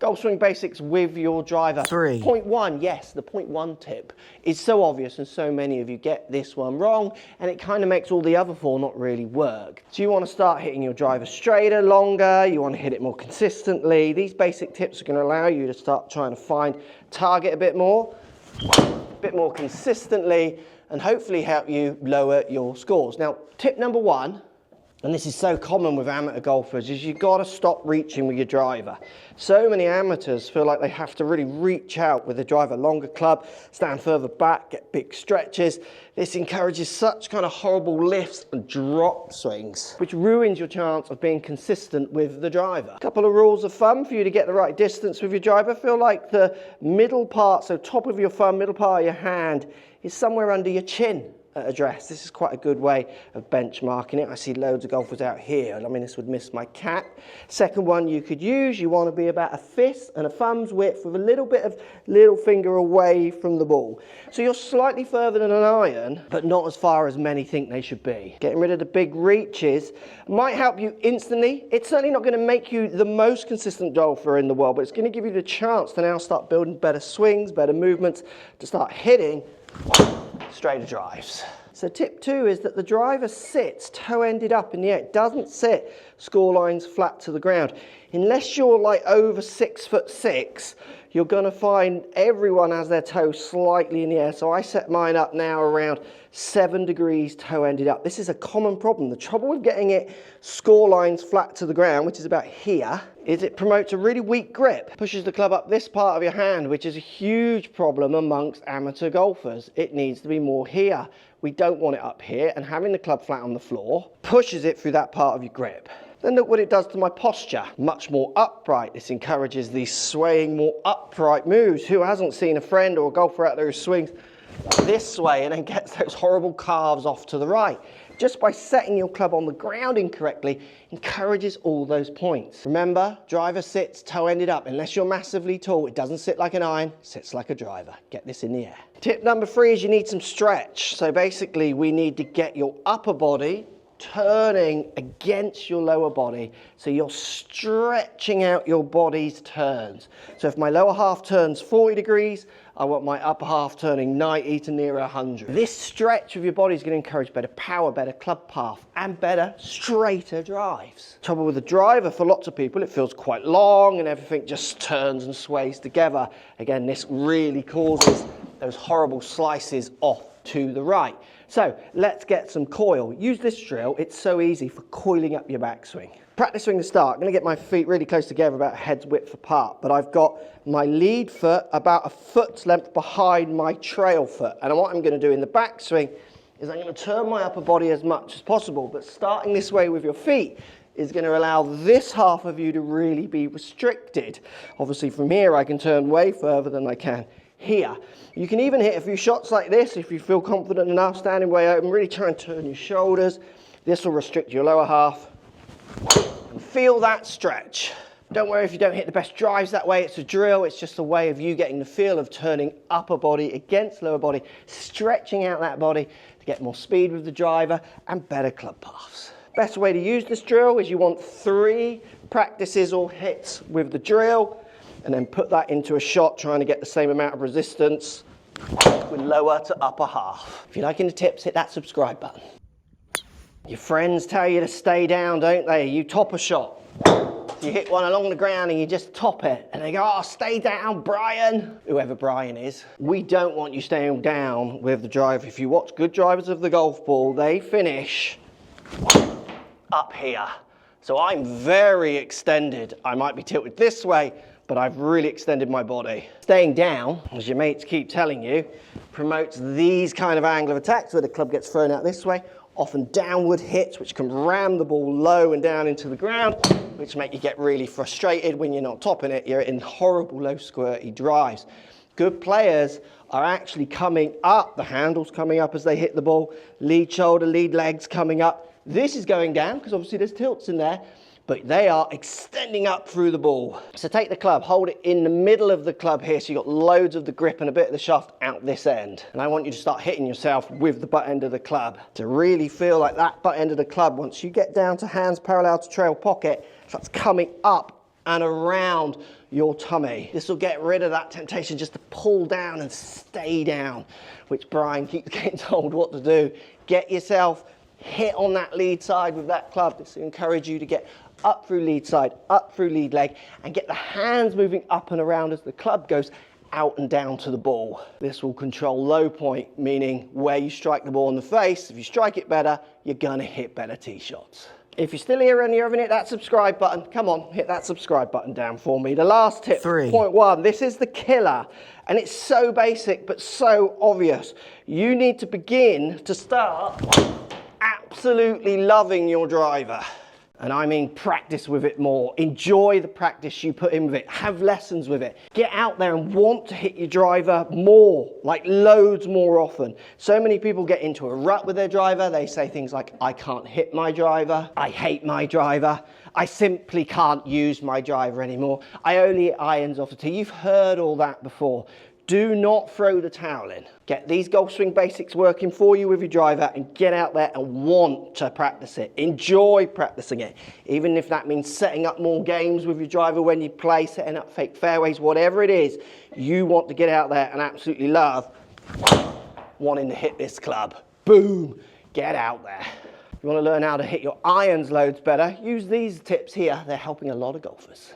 Golf swing basics with your driver. 3. Point 1, yes, the point 1 tip is so obvious and so many of you get this one wrong and it kind of makes all the other 4 not really work. So you want to start hitting your driver straighter, longer, you want to hit it more consistently. These basic tips are going to allow you to start trying to find target a bit more consistently, and hopefully help you lower your scores. Now, tip number 1, and this is so common with amateur golfers, is you've got to stop reaching with your driver. So many amateurs feel like they have to really reach out with the driver, longer club, stand further back, get big stretches. This encourages such kind of horrible lifts and drop swings, which ruins your chance of being consistent with the driver. A couple of rules of thumb for you to get the right distance with your driver. Feel like the middle part, so top of your thumb, middle part of your hand, is somewhere under your chin at address. This is quite a good way of benchmarking it. I see loads of golfers out here, and I mean, this would miss my cap. Second one you could use, you want to be about a fist and a thumb's width with a little bit of little finger away from the ball. So you're slightly further than an iron, but not as far as many think they should be. Getting rid of the big reaches might help you instantly. It's certainly not going to make you the most consistent golfer in the world, but it's going to give you the chance to now start building better swings, better movements, to start hitting straighter drives. So tip 2 is that the driver sits toe-ended up in the air. It doesn't sit score lines flat to the ground. Unless you're like over 6'6", you're going to find everyone has their toe slightly in the air. So I set mine up now around 7 degrees toe-ended up. This is a common problem. The trouble with getting it score lines flat to the ground, which is about here, is it promotes a really weak grip. Pushes the club up this part of your hand, which is a huge problem amongst amateur golfers. It needs to be more here. We don't want it up here, and having the club flat on the floor pushes it through that part of your grip. Then look what it does to my posture. Much more upright. This encourages these swaying, more upright moves. Who hasn't seen a friend or a golfer out there who swings this way and then gets those horrible calves off to the right? Just by setting your club on the ground incorrectly encourages all those points. Remember, driver sits toe-ended up. Unless you're massively tall, it doesn't sit like an iron, it sits like a driver. Get this in the air. Tip number 3 is you need some stretch. So basically, we need to get your upper body turning against your lower body, so you're stretching out your body's turns. So if my lower half turns 40 degrees, I want my upper half turning 90 to near 100. This stretch of your body is going to encourage better power, better club path, and better straighter drives. Trouble with the driver, for lots of people, it feels quite long and everything just turns and sways together. Again, this really causes those horrible slices off to the right. So let's get some coil. Use this drill. It's so easy for coiling up your backswing. Practice swing to start. I'm going to get my feet really close together, about a head's width apart, but I've got my lead foot about a foot's length behind my trail foot. And what I'm going to do in the backswing is I'm going to turn my upper body as much as possible, but starting this way with your feet is going to allow this half of you to really be restricted. Obviously from here I can turn way further than I can here. You can even hit a few shots like this if you feel confident enough, standing way open, really try and turn your shoulders. This will restrict your lower half. And feel that stretch. Don't worry if you don't hit the best drives that way, it's a drill, it's just a way of you getting the feel of turning upper body against lower body, stretching out that body to get more speed with the driver and better club paths. Best way to use this drill is you want 3 practices or hits with the drill, and then put that into a shot trying to get the same amount of resistance with lower to upper half. If you're liking the tips, hit that subscribe button. Your friends tell you to stay down, don't they? You top a shot. You hit one along the ground and you just top it. And they go, oh, stay down, Brian. Whoever Brian is. We don't want you staying down with the driver. If you watch good drivers of the golf ball, they finish up here. So I'm very extended. I might be tilted this way, but I've really extended my body. Staying down, as your mates keep telling you, promotes these kind of angle of attacks where the club gets thrown out this way, often downward hits, which can ram the ball low and down into the ground, which make you get really frustrated when you're not topping it. You're in horrible low squirty drives. Good players are actually coming up, the handle's coming up as they hit the ball, lead shoulder, lead legs coming up. This is going down because obviously there's tilts in there, but they are extending up through the ball. So take the club, hold it in the middle of the club here, so you've got loads of the grip and a bit of the shaft out this end. And I want you to start hitting yourself with the butt end of the club to really feel like that butt end of the club, once you get down to hands parallel to trail pocket, starts coming up and around your tummy. This will get rid of that temptation just to pull down and stay down, which Brian keeps getting told what to do. Get yourself hit on that lead side with that club. This will encourage you to get up through lead side, up through lead leg, and get the hands moving up and around as the club goes out and down to the ball. This will control low point, meaning where you strike the ball in the face. If you strike it better, you're gonna hit better tee shots. If you're still here and you haven't hit that subscribe button, come on, hit that subscribe button down for me. The last tip, point 1, this is the killer. And it's so basic, but so obvious. You need to begin to start absolutely loving your driver. And I mean practice with it more. Enjoy the practice you put in with it. Have lessons with it. Get out there and want to hit your driver more, like loads more often. So many people get into a rut with their driver. They say things like, I can't hit my driver. I hate my driver. I simply can't use my driver anymore. I only hit irons off the tee. You've heard all that before. Do not throw the towel in. Get these golf swing basics working for you with your driver and get out there and want to practice it. Enjoy practicing it. Even if that means setting up more games with your driver when you play, setting up fake fairways, whatever it is, you want to get out there and absolutely love wanting to hit this club. Boom, get out there. If you want to learn how to hit your irons loads better, use these tips here. They're helping a lot of golfers.